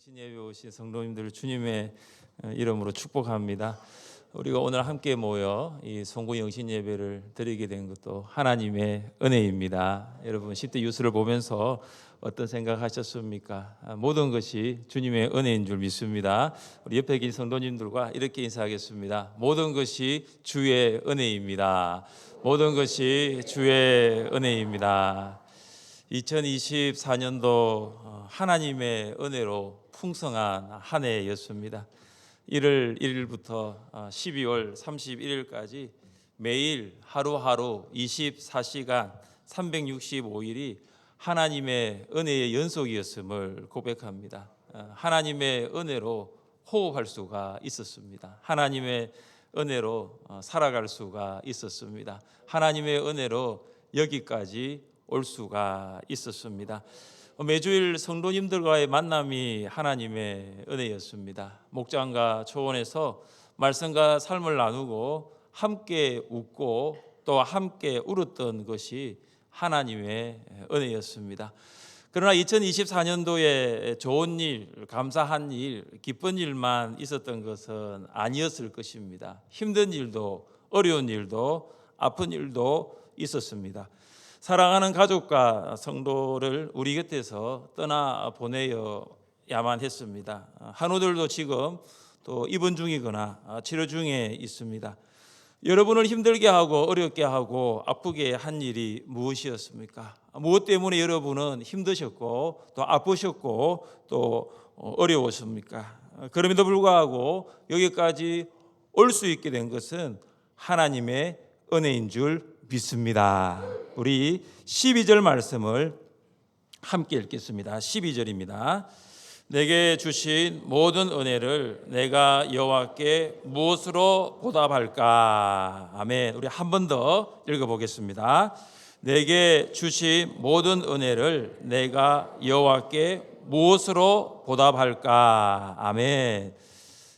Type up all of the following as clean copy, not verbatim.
영신예배 오신 성도님들 주님의 이름으로 축복합니다. 우리가 오늘 함께 모여 이 송구 영신예배를 드리게 된 것도 하나님의 은혜입니다. 여러분 10대 뉴스를 보면서 어떤 생각하셨습니까? 모든 것이 주님의 은혜인 줄 믿습니다. 우리 옆에 계신 성도님들과 이렇게 인사하겠습니다. 모든 것이 주의 은혜입니다. 모든 것이 주의 은혜입니다. 2024년도 하나님의 은혜로 풍성한 한 해였습니다. 1월 1일부터 12월 31일까지 매일 하루하루 24시간 365일이 하나님의 은혜의 연속이었음을 고백합니다. 하나님의 은혜로 호흡할 수가 있었습니다. 하나님의 은혜로 살아갈 수가 있었습니다. 하나님의 은혜로 여기까지 올 수가 있었습니다. 매주일 성도님들과의 만남이 하나님의 은혜였습니다. 목장과 초원에서 말씀과 삶을 나누고 함께 웃고 또 함께 울었던 것이 하나님의 은혜였습니다. 그러나 2024년도에 좋은 일, 감사한 일, 기쁜 일만 있었던 것은 아니었을 것입니다. 힘든 일도 어려운 일도 아픈 일도 있었습니다. 사랑하는 가족과 성도를 우리 곁에서 떠나 보내야만 했습니다. 한우들도 지금 또 입원 중이거나 치료 중에 있습니다. 여러분을 힘들게 하고 어렵게 하고 아프게 한 일이 무엇이었습니까? 무엇 때문에 여러분은 힘드셨고 또 아프셨고 또 어려웠습니까? 그럼에도 불구하고 여기까지 올 수 있게 된 것은 하나님의 은혜인 줄 믿습니다. 우리 12절 말씀을 함께 읽겠습니다. 12절입니다. 내게 주신 모든 은혜를 내가 여호와께 무엇으로 보답할까? 아멘. 우리 한 번 더 읽어보겠습니다. 내게 주신 모든 은혜를 내가 여호와께 무엇으로 보답할까? 아멘.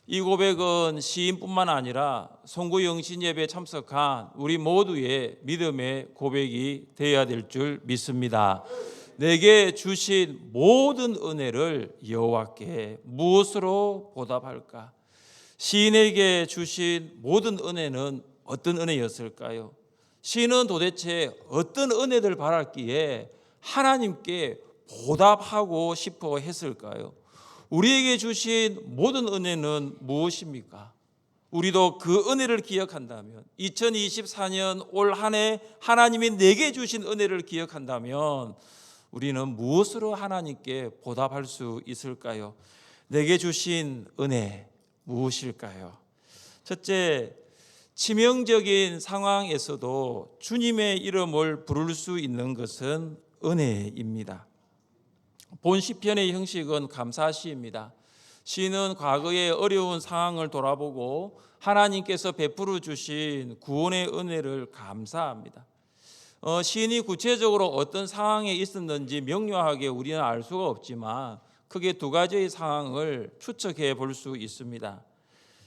이 고백은 시인뿐만 아니라 송구 영신 예배에 참석한 우리 모두의 믿음의 고백이 되어야 될 줄 믿습니다. 내게 주신 모든 은혜를 여호와께 무엇으로 보답할까? 시인에게 주신 모든 은혜는 어떤 은혜였을까요? 시인은 도대체 어떤 은혜를 바랐기에 하나님께 보답하고 싶어 했을까요? 우리에게 주신 모든 은혜는 무엇입니까? 우리도 그 은혜를 기억한다면 2024년 올 한 해 하나님이 내게 주신 은혜를 기억한다면 우리는 무엇으로 하나님께 보답할 수 있을까요? 내게 주신 은혜 무엇일까요? 첫째, 치명적인 상황에서도 주님의 이름을 부를 수 있는 것은 은혜입니다. 본 시편의 형식은 감사시입니다. 시는 과거의 어려운 상황을 돌아보고 하나님께서 베풀어 주신 구원의 은혜를 감사합니다. 시인이 구체적으로 어떤 상황에 있었는지 명료하게 우리는 알 수가 없지만 크게 두 가지의 상황을 추측해 볼 수 있습니다.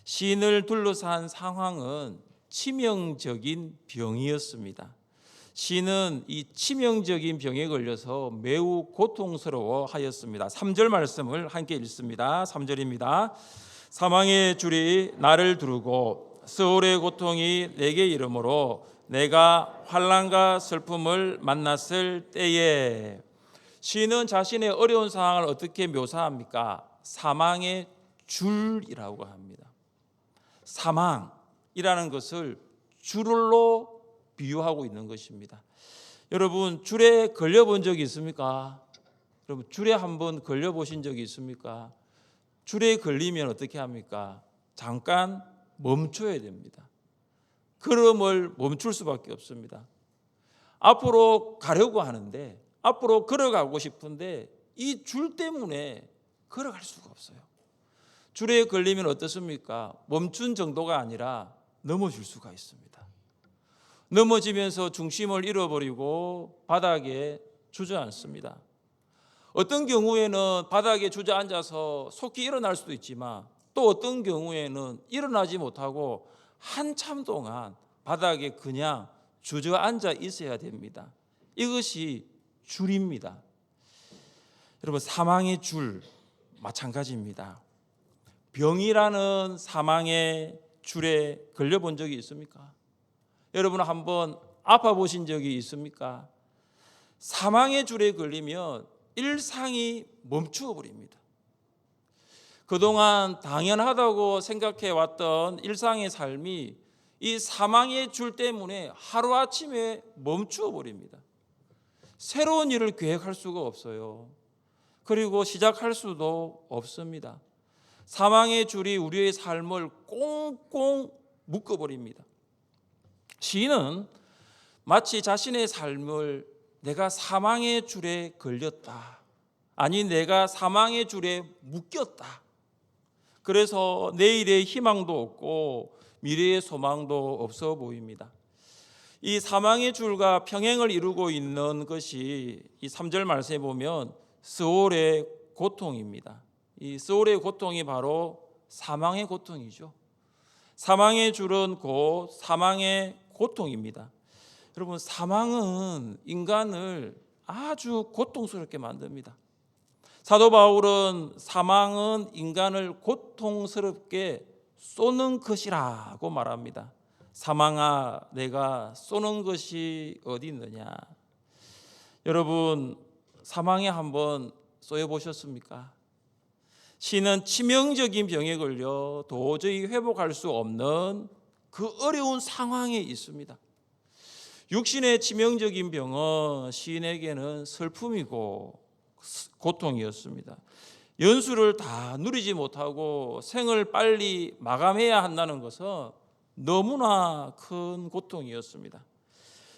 시인을 둘러싼 상황은 치명적인 병이었습니다. 시인은 이 치명적인 병에 걸려서 매우 고통스러워하였습니다. 3절 말씀을 함께 읽습니다. 3절입니다. 사망의 줄이 나를 두르고 스올의 고통이 내게 이르므로 내가 환난과 슬픔을 만났을 때에. 시인은 자신의 어려운 상황을 어떻게 묘사합니까? 사망의 줄이라고 합니다. 사망이라는 것을 줄로 비유하고 있는 것입니다. 여러분, 줄에 걸려본 적이 있습니까? 여러분, 줄에 한번 걸려보신 적이 있습니까? 줄에 걸리면 어떻게 합니까? 잠깐 멈춰야 됩니다. 걸음을 멈출 수밖에 없습니다. 앞으로 가려고 하는데, 앞으로 걸어가고 싶은데 이 줄 때문에 걸어갈 수가 없어요. 줄에 걸리면 어떻습니까? 멈춘 정도가 아니라 넘어질 수가 있습니다. 넘어지면서 중심을 잃어버리고 바닥에 주저앉습니다. 어떤 경우에는 바닥에 주저앉아서 속히 일어날 수도 있지만 또 어떤 경우에는 일어나지 못하고 한참 동안 바닥에 그냥 주저앉아 있어야 됩니다. 이것이 줄입니다. 여러분, 사망의 줄 마찬가지입니다. 병이라는 사망의 줄에 걸려본 적이 있습니까? 여러분 한번 아파 보신 적이 있습니까? 사망의 줄에 걸리면 일상이 멈추어 버립니다. 그동안 당연하다고 생각해 왔던 일상의 삶이 이 사망의 줄 때문에 하루아침에 멈추어 버립니다. 새로운 일을 계획할 수가 없어요. 그리고 시작할 수도 없습니다. 사망의 줄이 우리의 삶을 꽁꽁 묶어버립니다. 시인은 마치 자신의 삶을 내가 사망의 줄에 걸렸다, 아니 내가 사망의 줄에 묶였다, 그래서 내일의 희망도 없고 미래의 소망도 없어 보입니다. 이 사망의 줄과 평행을 이루고 있는 것이 이 3절 말씀에 보면 스올의 고통입니다. 이 스올의 고통이 바로 사망의 고통이죠. 사망의 줄은 곧 사망의 고통입니다. 여러분, 사망은 인간을 아주 고통스럽게 만듭니다. 사도 바울은 사망은 인간을 고통스럽게 쏘는 것이라고 말합니다. 사망아, 내가 쏘는 것이 어디 있느냐. 여러분, 사망에 한번 쏘여 보셨습니까? 시는 치명적인 병에 걸려 도저히 회복할 수 없는 그 어려운 상황에 있습니다. 육신의 치명적인 병은 시인에게는 슬픔이고 고통이었습니다. 연수를 다 누리지 못하고 생을 빨리 마감해야 한다는 것은 너무나 큰 고통이었습니다.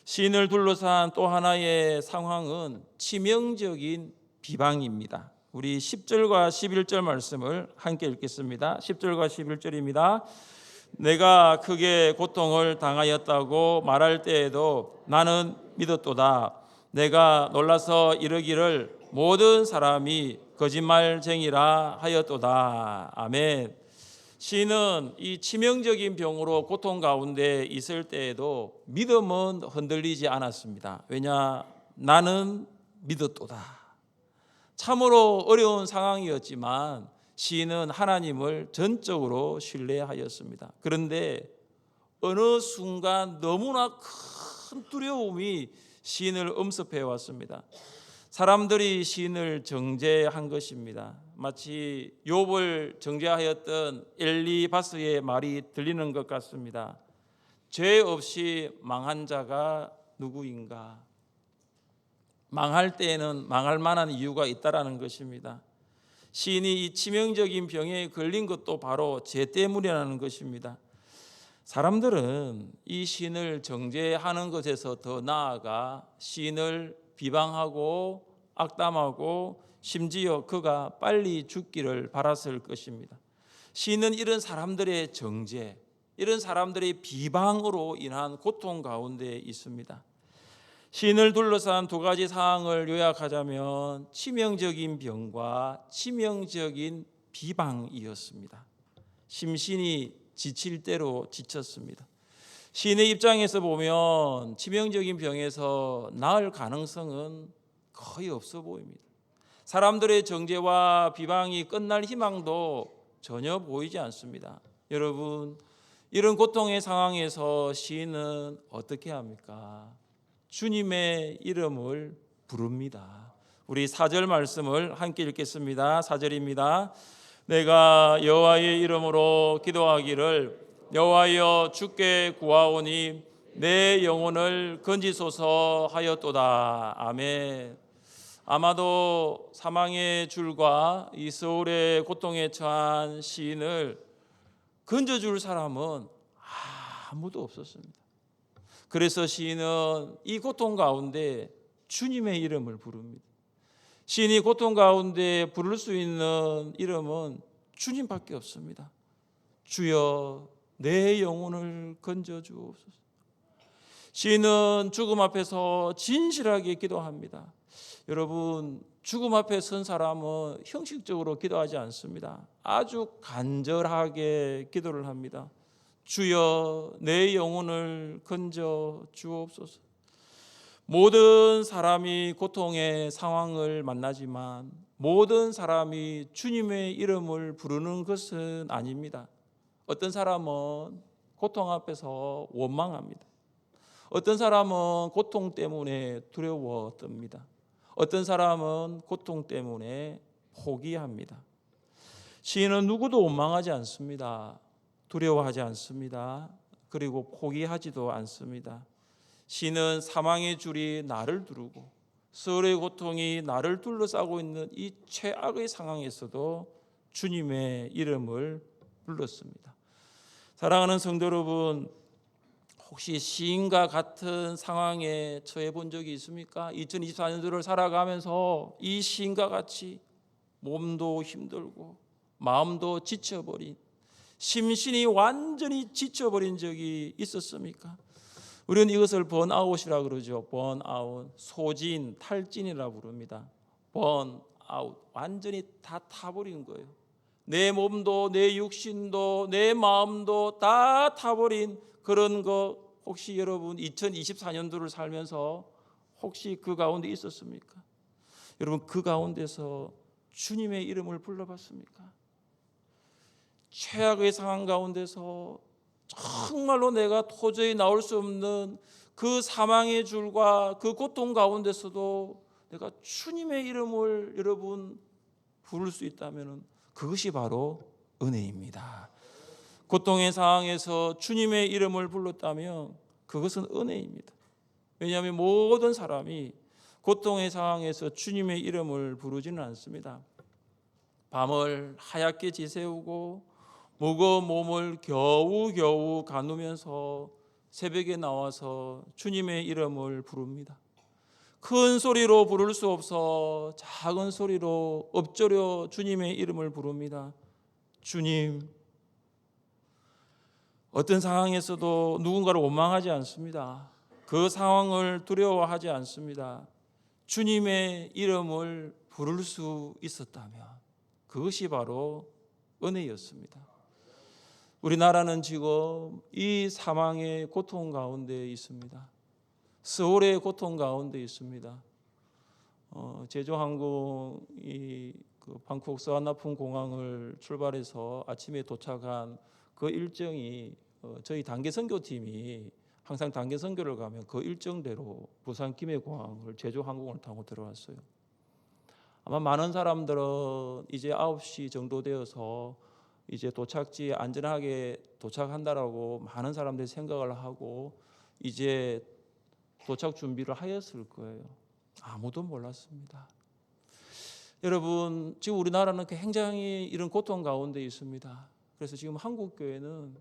시인을 둘러싼 또 하나의 상황은 치명적인 비방입니다. 우리 10절과 11절 말씀을 함께 읽겠습니다. 10절과 11절입니다. 내가 크게 고통을 당하였다고 말할 때에도 나는 믿었도다. 내가 놀라서 이르기를 모든 사람이 거짓말쟁이라 하였도다. 아멘. 시인은 이 치명적인 병으로 고통 가운데 있을 때에도 믿음은 흔들리지 않았습니다. 왜냐? 나는 믿었도다. 참으로 어려운 상황이었지만 시인은 하나님을 전적으로 신뢰하였습니다. 그런데 어느 순간 너무나 큰 두려움이 시인을 엄습해 왔습니다. 사람들이 시인을 정죄한 것입니다. 마치 욥을 정죄하였던 엘리바스의 말이 들리는 것 같습니다. 죄 없이 망한 자가 누구인가? 망할 때에는 망할 만한 이유가 있다라는 것입니다. 시인이 이 치명적인 병에 걸린 것도 바로 죄 때문이라는 것입니다. 사람들은 이 시인을 정죄하는 것에서 더 나아가 시인을 비방하고 악담하고 심지어 그가 빨리 죽기를 바랐을 것입니다. 시인은 이런 사람들의 정죄, 이런 사람들의 비방으로 인한 고통 가운데 있습니다. 시인을 둘러싼 두 가지 사항을 요약하자면 치명적인 병과 치명적인 비방이었습니다. 심신이 지칠 대로 지쳤습니다. 시인의 입장에서 보면 치명적인 병에서 나을 가능성은 거의 없어 보입니다. 사람들의 정죄와 비방이 끝날 희망도 전혀 보이지 않습니다. 여러분, 이런 고통의 상황에서 시인은 어떻게 합니까? 주님의 이름을 부릅니다. 우리 4절 말씀을 함께 읽겠습니다. 4절입니다. 내가 여호와의 이름으로 기도하기를 여호와여 주께 구하오니 내 영혼을 건지소서 하였도다. 아멘. 아마도 사망의 줄과 이 서울의 고통에 처한 시인을 건져줄 사람은 아무도 없었습니다. 그래서 시인은 이 고통 가운데 주님의 이름을 부릅니다. 시인이 고통 가운데 부를 수 있는 이름은 주님밖에 없습니다. 주여 내 영혼을 건져주옵소서. 시인은 죽음 앞에서 진실하게 기도합니다. 여러분, 죽음 앞에 선 사람은 형식적으로 기도하지 않습니다. 아주 간절하게 기도를 합니다. 주여 내 영혼을 건져 주옵소서. 모든 사람이 고통의 상황을 만나지만 모든 사람이 주님의 이름을 부르는 것은 아닙니다. 어떤 사람은 고통 앞에서 원망합니다. 어떤 사람은 고통 때문에 두려워 떱니다. 어떤 사람은 고통 때문에 포기합니다. 시인은 누구도 원망하지 않습니다. 두려워하지 않습니다. 그리고 포기하지도 않습니다. 시인은 사망의 줄이 나를 두르고 수월의 고통이 나를 둘러싸고 있는 이 최악의 상황에서도 주님의 이름을 불렀습니다. 사랑하는 성도 여러분, 혹시 시인과 같은 상황에 처해 본 적이 있습니까? 2024년도를 살아가면서 이 시인과 같이 몸도 힘들고 마음도 지쳐버린, 심신이 완전히 지쳐버린 적이 있었습니까? 우리는 이것을 번아웃이라 그러죠. 번아웃, 소진, 탈진이라 부릅니다. 번아웃, 완전히 다 타버린 거예요. 내 몸도 내 육신도 내 마음도 다 타버린 그런 거, 혹시 여러분 2024년도를 살면서 혹시 그 가운데 있었습니까? 여러분, 그 가운데서 주님의 이름을 불러봤습니까? 최악의 상황 가운데서 정말로 내가 도저히 나올 수 없는 그 사망의 줄과 그 고통 가운데서도 내가 주님의 이름을 여러분 부를 수 있다면 그것이 바로 은혜입니다. 고통의 상황에서 주님의 이름을 불렀다면 그것은 은혜입니다. 왜냐하면 모든 사람이 고통의 상황에서 주님의 이름을 부르지는 않습니다. 밤을 하얗게 지새우고 무거운 몸을 겨우겨우 가누면서 새벽에 나와서 주님의 이름을 부릅니다. 큰 소리로 부를 수 없어 작은 소리로 엎드려 주님의 이름을 부릅니다. 주님. 어떤 상황에서도 누군가를 원망하지 않습니다. 그 상황을 두려워하지 않습니다. 주님의 이름을 부를 수 있었다면 그것이 바로 은혜였습니다. 우리나라는 지금 이 사망의 고통 가운데 있습니다. 수월의 고통 가운데 있습니다. 제주항공이 그 방콕 스와나풍 공항을 출발해서 아침에 도착한 그 일정이 저희 단계 선교팀이 항상 단계 선교를 가면 그 일정대로 부산 김해공항을 제주항공을 타고 들어왔어요. 아마 많은 사람들은 이제 9시 정도 되어서 이제 도착지에 안전하게 도착한다라고 많은 사람들이 생각을 하고 이제 도착 준비를 하였을 거예요. 아무도 몰랐습니다. 여러분, 지금 우리나라는 굉장히 이런 고통 가운데 있습니다. 그래서 지금 한국교회는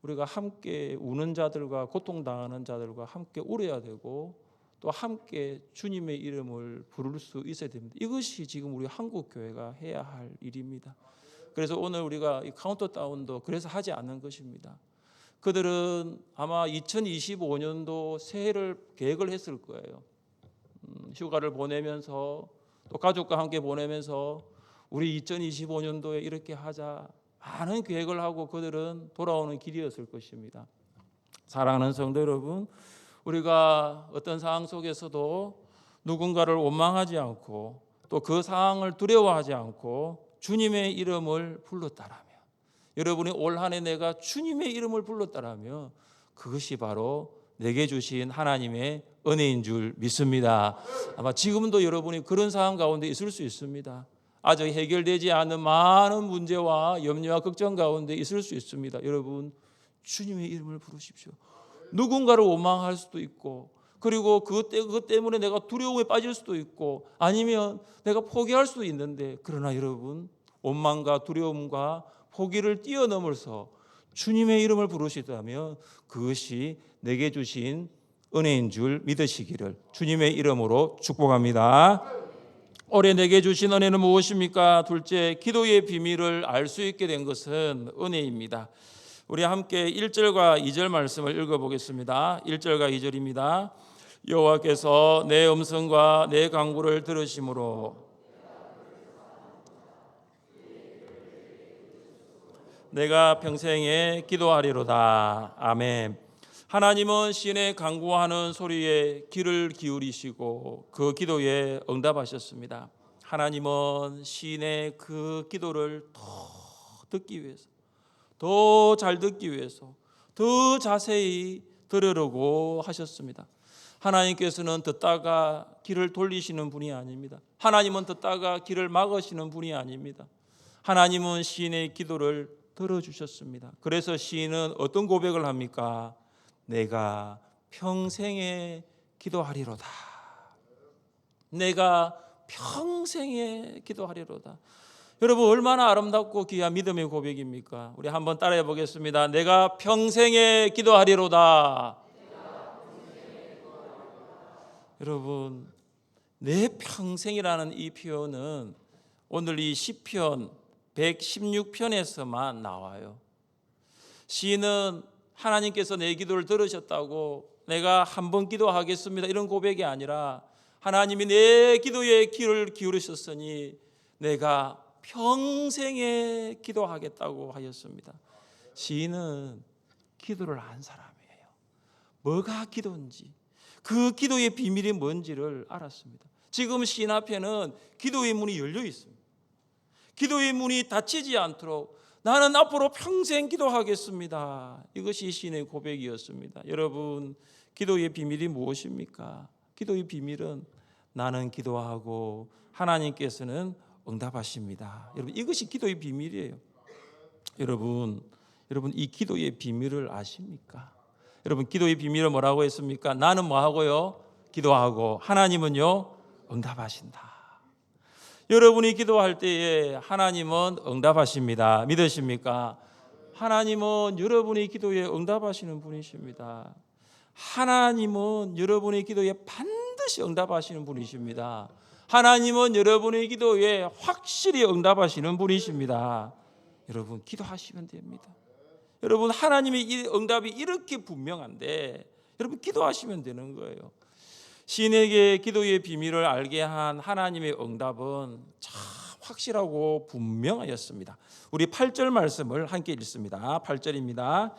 우리가 함께 우는 자들과 고통당하는 자들과 함께 울어야 되고 또 함께 주님의 이름을 부를 수 있어야 됩니다. 이것이 지금 우리 한국교회가 해야 할 일입니다. 그래서 오늘 우리가 이 카운트다운도 그래서 하지 않는 것입니다. 그들은 아마 2025년도 새해를 계획을 했을 거예요. 휴가를 보내면서 또 가족과 함께 보내면서 우리 2025년도에 이렇게 하자, 많은 계획을 하고 그들은 돌아오는 길이었을 것입니다. 사랑하는 성도 여러분, 우리가 어떤 상황 속에서도 누군가를 원망하지 않고 또 그 상황을 두려워하지 않고 주님의 이름을 불렀다라면, 여러분이 올 한 해 내가 주님의 이름을 불렀다라면 그것이 바로 내게 주신 하나님의 은혜인 줄 믿습니다. 아마 지금도 여러분이 그런 상황 가운데 있을 수 있습니다. 아직 해결되지 않은 많은 문제와 염려와 걱정 가운데 있을 수 있습니다. 여러분, 주님의 이름을 부르십시오. 누군가를 원망할 수도 있고, 그리고 그것 때문에 내가 두려움에 빠질 수도 있고, 아니면 내가 포기할 수도 있는데, 그러나 여러분, 원망과 두려움과 포기를 뛰어넘어서 주님의 이름을 부르시다면 그것이 내게 주신 은혜인 줄 믿으시기를 주님의 이름으로 축복합니다. 올해 내게 주신 은혜는 무엇입니까? 둘째, 기도의 비밀을 알 수 있게 된 것은 은혜입니다. 우리 함께 1절과 2절 말씀을 읽어보겠습니다. 1절과 2절입니다. 여호와께서 내 음성과 내 간구를 들으심으로 내가 평생에 기도하리로다. 아멘. 하나님은 시인의 간구하는 소리에 귀를 기울이시고 그 기도에 응답하셨습니다. 하나님은 시인의 그 기도를 더 듣기 위해서, 더 잘 듣기 위해서 더 자세히 들으려고 하셨습니다. 하나님께서는 듣다가 귀를 돌리시는 분이 아닙니다. 하나님은 듣다가 귀를 막으시는 분이 아닙니다. 하나님은 시인의 기도를 들어주셨습니다. 그래서 시인은 어떤 고백을 합니까? 내가 평생에 기도하리로다. 내가 평생에 기도하리로다. 여러분, 얼마나 아름답고 귀한 믿음의 고백입니까? 우리 한번 따라해 보겠습니다. 내가 평생에 기도하리로다. 여러분, 내 평생이라는 이 표현은 오늘 이 시편 116편에서만 나와요. 시인은 하나님께서 내 기도를 들으셨다고 내가 한 번 기도하겠습니다 이런 고백이 아니라 하나님이 내 기도에 귀를 기울이셨으니 내가 평생에 기도하겠다고 하였습니다. 시인은 기도를 한 사람이에요. 뭐가 기도인지, 그 기도의 비밀이 뭔지를 알았습니다. 지금 시인 앞에는 기도의 문이 열려 있습니다. 기도의 문이 닫히지 않도록 나는 앞으로 평생 기도하겠습니다. 이것이 시인의 고백이었습니다. 여러분, 기도의 비밀이 무엇입니까? 기도의 비밀은 나는 기도하고 하나님께서는 응답하십니다. 여러분, 이것이 기도의 비밀이에요. 여러분 이 기도의 비밀을 아십니까? 여러분, 기도의 비밀은 뭐라고 했습니까? 나는 뭐 하고요? 기도하고 하나님은요? 응답하신다. 여러분이 기도할 때에 하나님은 응답하십니다. 믿으십니까? 하나님은 여러분의 기도에 응답하시는 분이십니다. 하나님은 여러분의 기도에 반드시 응답하시는 분이십니다. 하나님은 여러분의 기도에 확실히 응답하시는 분이십니다. 여러분, 기도하시면 됩니다. 여러분, 하나님의 응답이 이렇게 분명한데 여러분, 기도하시면 되는 거예요. 시인에게 기도의 비밀을 알게 한 하나님의 응답은 참 확실하고 분명하였습니다. 우리 8절 말씀을 함께 읽습니다. 8절입니다.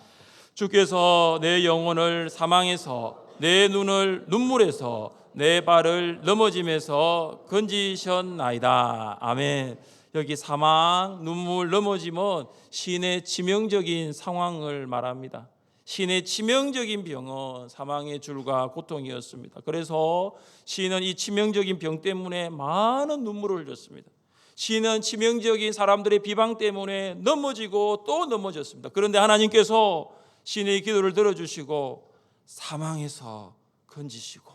주께서 내 영혼을 사망에서, 내 눈을 눈물에서, 내 발을 넘어짐에서 건지셨나이다. 아멘. 여기 사망, 눈물, 넘어짐은 시인의 치명적인 상황을 말합니다. 시인의 치명적인 병은 사망의 줄과 고통이었습니다. 그래서 시인은 이 치명적인 병 때문에 많은 눈물을 흘렸습니다. 시인은 치명적인 사람들의 비방 때문에 넘어지고 또 넘어졌습니다. 그런데 하나님께서 시인의 기도를 들어주시고 사망에서 건지시고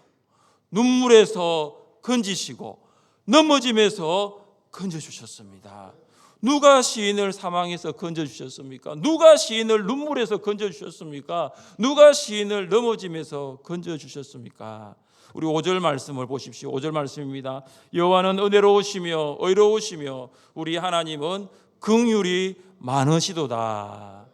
눈물에서 건지시고 넘어짐에서 건져주셨습니다. 누가 시인을 사망에서 건져주셨습니까? 누가 시인을 눈물에서 건져주셨습니까? 누가 시인을 넘어짐에서 건져주셨습니까? 우리 5절 말씀을 보십시오. 5절 말씀입니다. 여호와는 은혜로우시며 의로우시며 우리 하나님은 긍휼이 많으시도다.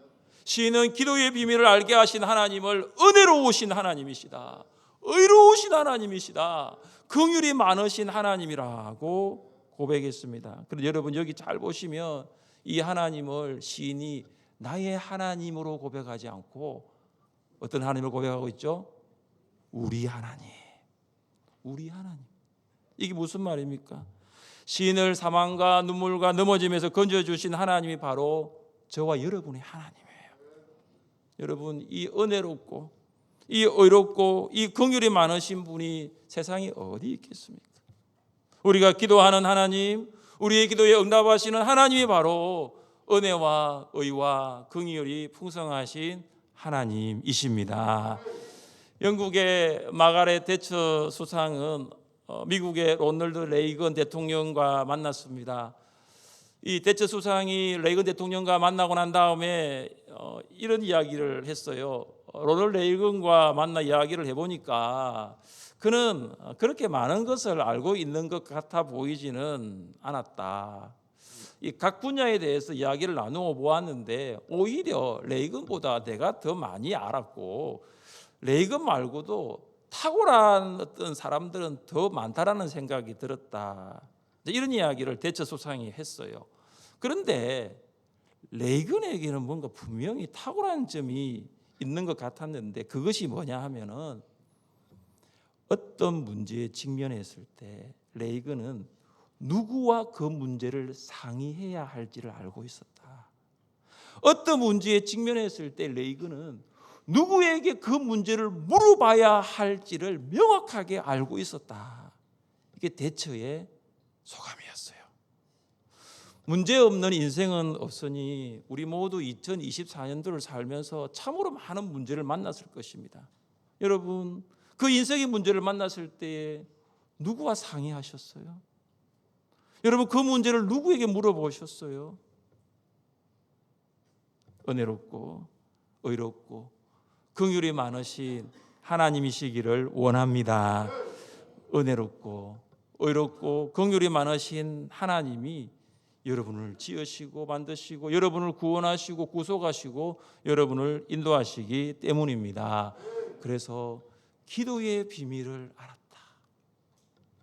시인은 기도의 비밀을 알게 하신 하나님을 은혜로우신 하나님이시다, 의로우신 하나님이시다, 긍휼이 많으신 하나님이라고 고백했습니다. 그런데 여러분, 여기 잘 보시면 이 하나님을 시인이 나의 하나님으로 고백하지 않고 어떤 하나님을 고백하고 있죠? 우리 하나님. 우리 하나님. 이게 무슨 말입니까? 시인을 사망과 눈물과 넘어짐에서 건져주신 하나님이 바로 저와 여러분의 하나님이에요. 여러분, 이 은혜롭고 이 의롭고 이 긍휼이 많으신 분이 세상에 어디 있겠습니까? 우리가 기도하는 하나님, 우리의 기도에 응답하시는 하나님이 바로 은혜와 의와 긍휼이 풍성하신 하나님이십니다. 영국의 마가렛 대처 수상은 미국의 로널드 레이건 대통령과 만났습니다. 이 대처 수상이 레이건 대통령과 만나고 난 다음에 이런 이야기를 했어요. 로널드 레이건과 만나 이야기를 해보니까 그는 그렇게 많은 것을 알고 있는 것 같아 보이지는 않았다. 이 각 분야에 대해서 이야기를 나누어 보았는데 오히려 레이건보다 내가 더 많이 알았고 레이건 말고도 탁월한 어떤 사람들은 더 많다라는 생각이 들었다. 이런 이야기를 대처 수상이 했어요. 그런데 레이건에게는 뭔가 분명히 탁월한 점이 있는 것 같았는데 그것이 뭐냐 하면은 어떤 문제에 직면했을 때 레이건은 누구와 그 문제를 상의해야 할지를 알고 있었다. 어떤 문제에 직면했을 때 레이건은 누구에게 그 문제를 물어봐야 할지를 명확하게 알고 있었다. 이게 대처의 소감이었어요. 문제 없는 인생은 없으니 우리 모두 2024년도를 살면서 참으로 많은 문제를 만났을 것입니다. 여러분, 그 인생의 문제를 만났을 때 누구와 상의하셨어요? 여러분, 그 문제를 누구에게 물어보셨어요? 은혜롭고 의롭고 긍휼이 많으신 하나님이시기를 원합니다. 은혜롭고 의롭고 긍휼이 많으신 하나님이 여러분을 지으시고 만드시고 여러분을 구원하시고 구속하시고 여러분을 인도하시기 때문입니다. 그래서 기도의 비밀을 알았다.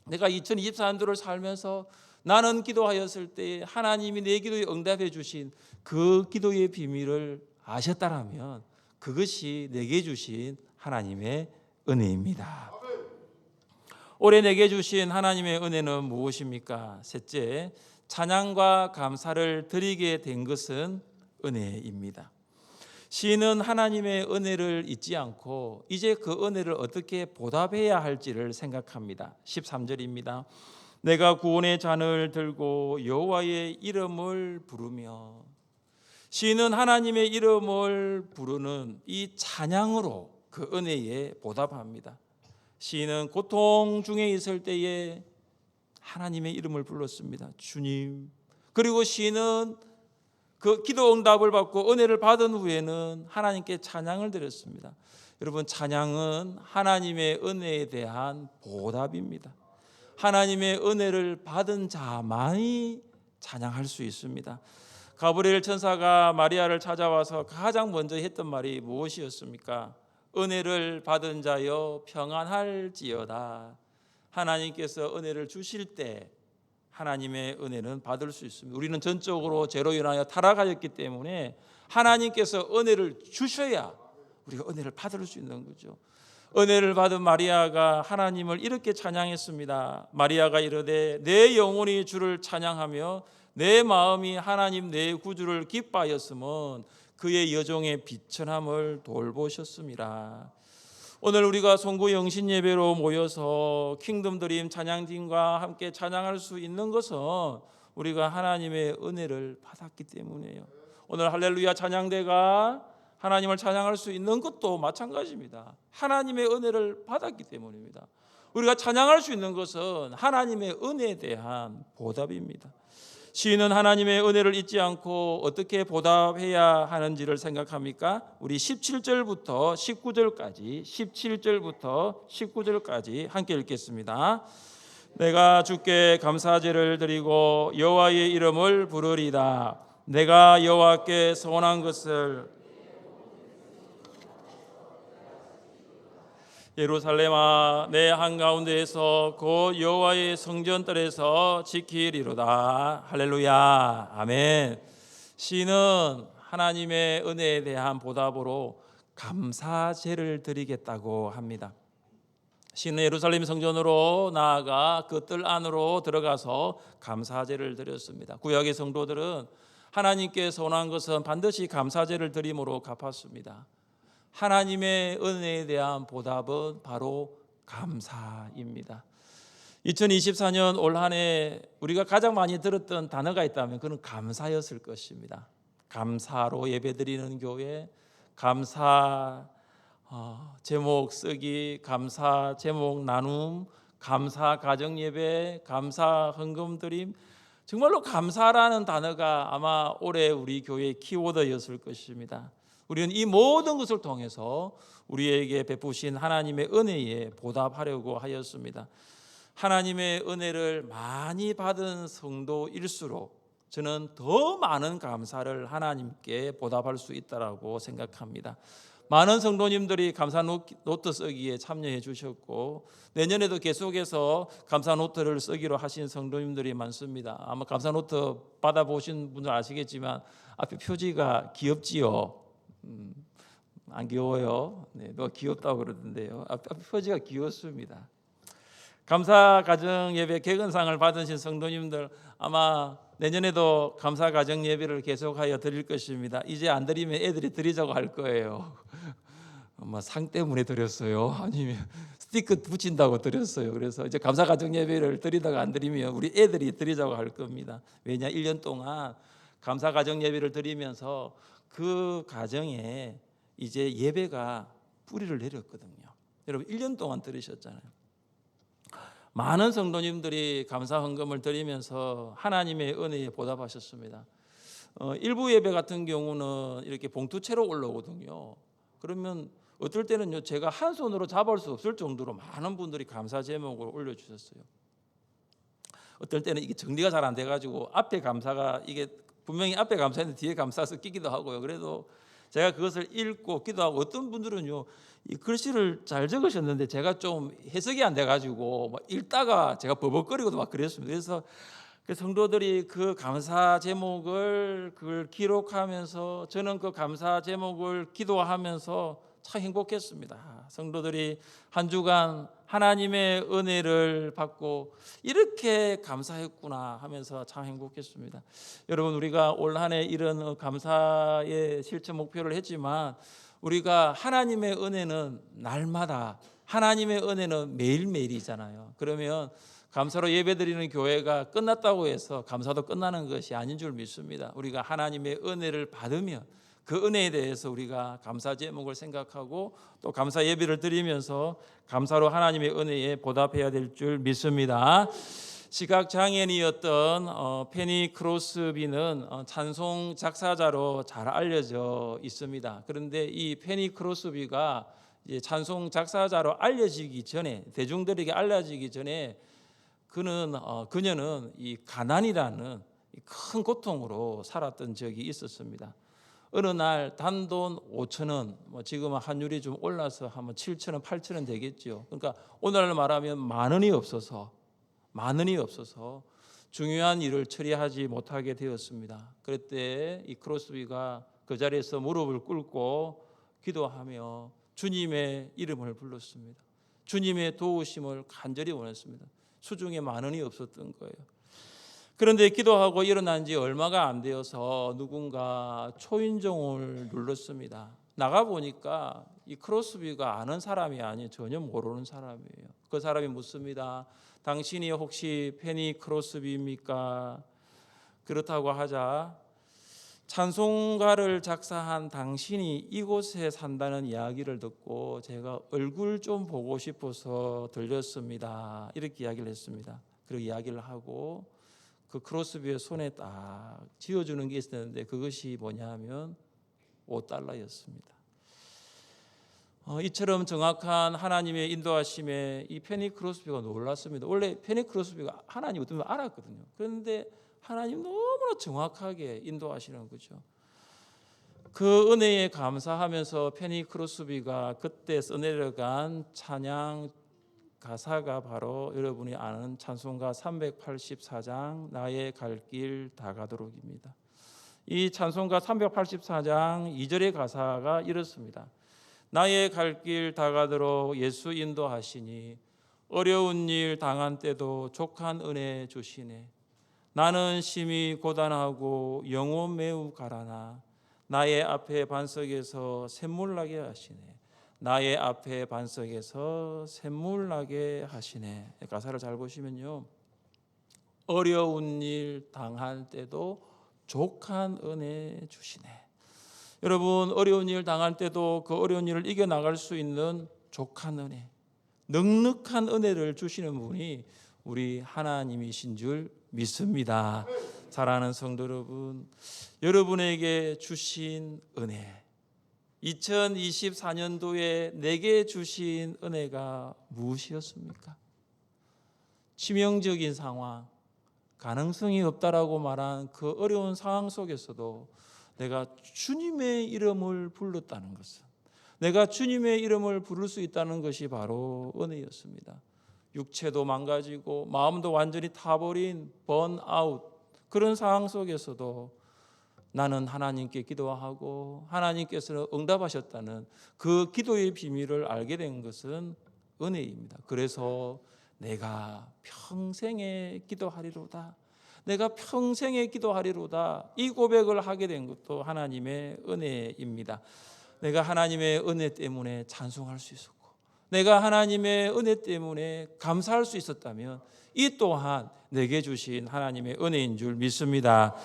내가 2024년도를 살면서 나는 기도하였을 때 하나님이 내 기도에 응답해 주신 그 기도의 비밀을 아셨다라면 그것이 내게 주신 하나님의 은혜입니다. 올해 내게 주신 하나님의 은혜는 무엇입니까? 셋째, 찬양과 감사를 드리게 된 것은 은혜입니다. 시인은 하나님의 은혜를 잊지 않고 이제 그 은혜를 어떻게 보답해야 할지를 생각합니다. 13절입니다. 내가 구원의 잔을 들고 여호와의 이름을 부르며, 시인은 하나님의 이름을 부르는 이 찬양으로 그 은혜에 보답합니다. 시인은 고통 중에 있을 때에 하나님의 이름을 불렀습니다. 주님. 그리고 시인은 그 기도 응답을 받고 은혜를 받은 후에는 하나님께 찬양을 드렸습니다. 여러분, 찬양은 하나님의 은혜에 대한 보답입니다. 하나님의 은혜를 받은 자만이 찬양할 수 있습니다. 가브리엘 천사가 마리아를 찾아와서 가장 먼저 했던 말이 무엇이었습니까? 은혜를 받은 자여 평안할지어다. 하나님께서 은혜를 주실 때 하나님의 은혜는 받을 수 있습니다. 우리는 전적으로 죄로 인하여 타락하였기 때문에 하나님께서 은혜를 주셔야 우리가 은혜를 받을 수 있는 거죠. 은혜를 받은 마리아가 하나님을 이렇게 찬양했습니다. 마리아가 이르되 내 영혼이 주를 찬양하며 내 마음이 하나님 내 구주를 기뻐하였으면 그의 여종의 비천함을 돌보셨습니다. 오늘 우리가 송구 영신 예배로 모여서 킹덤 드림 찬양팀과 함께 찬양할 수 있는 것은 우리가 하나님의 은혜를 받았기 때문이에요. 오늘 할렐루야 찬양대가 하나님을 찬양할 수 있는 것도 마찬가지입니다. 하나님의 은혜를 받았기 때문입니다. 우리가 찬양할 수 있는 것은 하나님의 은혜에 대한 보답입니다. 시인은 하나님의 은혜를 잊지 않고 어떻게 보답해야 하는지를 생각합니까? 우리 17절부터 19절까지 함께 읽겠습니다. 내가 주께 감사제를 드리고 여호와의 이름을 부르리다. 내가 여호와께 소원한 것을 예루살렘아 내 한가운데에서 곧 여호와의 성전들에서 지키리로다. 할렐루야. 아멘. 시인은 하나님의 은혜에 대한 보답으로 감사제를 드리겠다고 합니다. 시인은 예루살렘 성전으로 나아가 그 뜰 안으로 들어가서 감사제를 드렸습니다. 구약의 성도들은 하나님께 소원한 것은 반드시 감사제를 드림으로 갚았습니다. 하나님의 은혜에 대한 보답은 바로 감사입니다. 2024년 올 한 해 우리가 가장 많이 들었던 단어가 있다면 그는 감사였을 것입니다. 감사로 예배드리는 교회, 감사 제목 쓰기, 감사 제목 나눔, 감사 가정 예배, 감사 헌금 드림. 정말로 감사라는 단어가 아마 올해 우리 교회의 키워드였을 것입니다. 우리는 이 모든 것을 통해서 우리에게 베푸신 하나님의 은혜에 보답하려고 하였습니다. 하나님의 은혜를 많이 받은 성도일수록 저는 더 많은 감사를 하나님께 보답할 수 있다고 생각합니다. 많은 성도님들이 감사 노트 쓰기에 참여해 주셨고 내년에도 계속해서 감사 노트를 쓰기로 하신 성도님들이 많습니다. 아마 감사 노트 받아보신 분들 아시겠지만 앞에 표지가 귀엽지요. 안 귀여워요? 네, 너 귀엽다고 그러던데요. 앞에 표지가 귀엽습니다. 감사 가정 예배 개근상을 받으신 성도님들 아마 내년에도 감사 가정 예배를 계속하여 드릴 것입니다. 이제 안 드리면 애들이 드리자고 할 거예요. 상 때문에 드렸어요. 아니면 스티커 붙인다고 드렸어요. 그래서 이제 감사 가정 예배를 드리다가 안 드리면 우리 애들이 드리자고 할 겁니다. 왜냐 1년 동안 감사 가정 예배를 드리면서 그 가정에 이제 예배가 뿌리를 내렸거든요. 여러분 1년 동안 들으셨잖아요. 많은 성도님들이 감사 헌금을 드리면서 하나님의 은혜에 보답하셨습니다. 일부 예배 같은 경우는 이렇게 봉투채로 올라오거든요. 그러면 어떨 때는요, 제가 한 손으로 잡을 수 없을 정도로 많은 분들이 감사 제목을 올려주셨어요. 어떨 때는 이게 정리가 잘 안 돼가지고 앞에 감사가 이게 분명히 앞에 감사했는데 뒤에 감사 섞이기도 하고요. 그래도 제가 그것을 읽고 기도하고 어떤 분들은요, 이 글씨를 잘 적으셨는데 제가 좀 해석이 안 돼가지고 막 읽다가 제가 버벅거리고도 막 그랬습니다. 그래서 그 성도들이 그 감사 제목을 그걸 기록하면서 저는 그 감사 제목을 기도하면서 참 행복했습니다. 성도들이 한 주간 하나님의 은혜를 받고 이렇게 감사했구나 하면서 참 행복했습니다. 여러분 우리가 올 한 해 이런 감사의 실천 목표를 했지만 우리가 하나님의 은혜는 날마다 하나님의 은혜는 매일매일이잖아요. 그러면 감사로 예배드리는 교회가 끝났다고 해서 감사도 끝나는 것이 아닌 줄 믿습니다. 우리가 하나님의 은혜를 받으면 그 은혜에 대해서 우리가 감사 제목을 생각하고 또 감사 예배를 드리면서 감사로 하나님의 은혜에 보답해야 될 줄 믿습니다. 시각 장애인이었던 페니 크로스비는 찬송 작사자로 잘 알려져 있습니다. 그런데 이 페니 크로스비가 이제 찬송 작사자로 알려지기 전에 대중들에게 알려지기 전에 그녀는 이 가난이라는 큰 고통으로 살았던 적이 있었습니다. 어느 날 단돈 5,000원, 지금은 환율이 좀 올라서 한번 7,000원, 8,000원 되겠죠. 그러니까 오늘 말하면 만 원이 없어서 중요한 일을 처리하지 못하게 되었습니다. 그때 이 크로스비가 그 자리에서 무릎을 꿇고 기도하며 주님의 이름을 불렀습니다. 주님의 도우심을 간절히 원했습니다. 수중에 만 원이 없었던 거예요. 그런데 기도하고 일어난 지 얼마가 안 되어서 누군가 초인종을 눌렀습니다. 나가보니까 이 크로스비가 아는 사람이 아니에요. 전혀 모르는 사람이에요. 그 사람이 묻습니다. 당신이 혹시 페니 크로스비입니까? 그렇다고 하자 찬송가를 작사한 당신이 이곳에 산다는 이야기를 듣고 제가 얼굴 좀 보고 싶어서 들렸습니다. 이렇게 이야기를 했습니다. 그리고 이야기를 하고 그 크로스비의 손에 딱 쥐어주는 게 있었는데 그것이 뭐냐면 $5였습니다. 이처럼 정확한 하나님의 인도하심에 이 페니 크로스비가 놀랐습니다. 원래 페니 크로스비가 하나님 어떤 걸 알았거든요. 그런데 하나님 너무나 정확하게 인도하시는 거죠. 그 은혜에 감사하면서 페니 크로스비가 그때 써내려간 찬양 가사가 바로 여러분이 아는 찬송가 384장 나의 갈 길 다 가도록입니다. 이 찬송가 384장 2절의 가사가 이렇습니다. 나의 갈 길 다 가도록 예수 인도하시니 어려운 일 당한 때도 족한 은혜 주시네. 나는 심히 고단하고 영혼 매우 가라나 나의 앞에 반석에서 샘물 나게 하시네. 나의 앞에 반석에서 샘물 나게 하시네. 가사를 잘 보시면요. 어려운 일 당할 때도 족한 은혜 주시네. 여러분 어려운 일 당할 때도 그 어려운 일을 이겨나갈 수 있는 족한 은혜, 넉넉한 은혜를 주시는 분이 우리 하나님이신 줄 믿습니다. 사랑하는 성도 여러분, 여러분에게 주신 은혜 2024년도에 내게 주신 은혜가 무엇이었습니까? 치명적인 상황, 가능성이 없다라고 말한 그 어려운 상황 속에서도 내가 주님의 이름을 불렀다는 것은, 내가 주님의 이름을 부를 수 있다는 것이 바로 은혜였습니다. 육체도 망가지고 마음도 완전히 타버린 번아웃, 그런 상황 속에서도 나는 하나님께 기도하고 하나님께서 응답하셨다는 그 기도의 비밀을 알게 된 것은 은혜입니다. 그래서 내가 평생에 기도하리로다. 내가 평생에 기도하리로다. 이 고백을 하게 된 것도 하나님의 은혜입니다. 내가 하나님의 은혜 때문에 찬송할 수 있었고, 내가 하나님의 은혜 때문에 감사할 수 있었다면 이 또한 내게 주신 하나님의 은혜인 줄 믿습니다.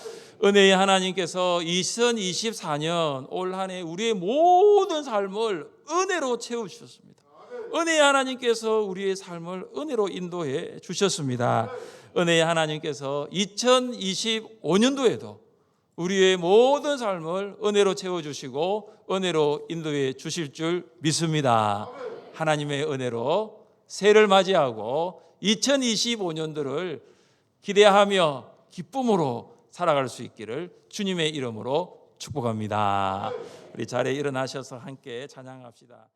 은혜의 하나님께서 2024년 올 한 해 우리의 모든 삶을 은혜로 채워주셨습니다. 은혜의 하나님께서 우리의 삶을 은혜로 인도해 주셨습니다. 은혜의 하나님께서 2025년도에도 우리의 모든 삶을 은혜로 채워주시고 은혜로 인도해 주실 줄 믿습니다. 하나님의 은혜로 새해를 맞이하고 2025년도를 기대하며 기쁨으로 살아갈 수 있기를 주님의 이름으로 축복합니다. 우리 자리에 일어나셔서 함께 찬양합시다.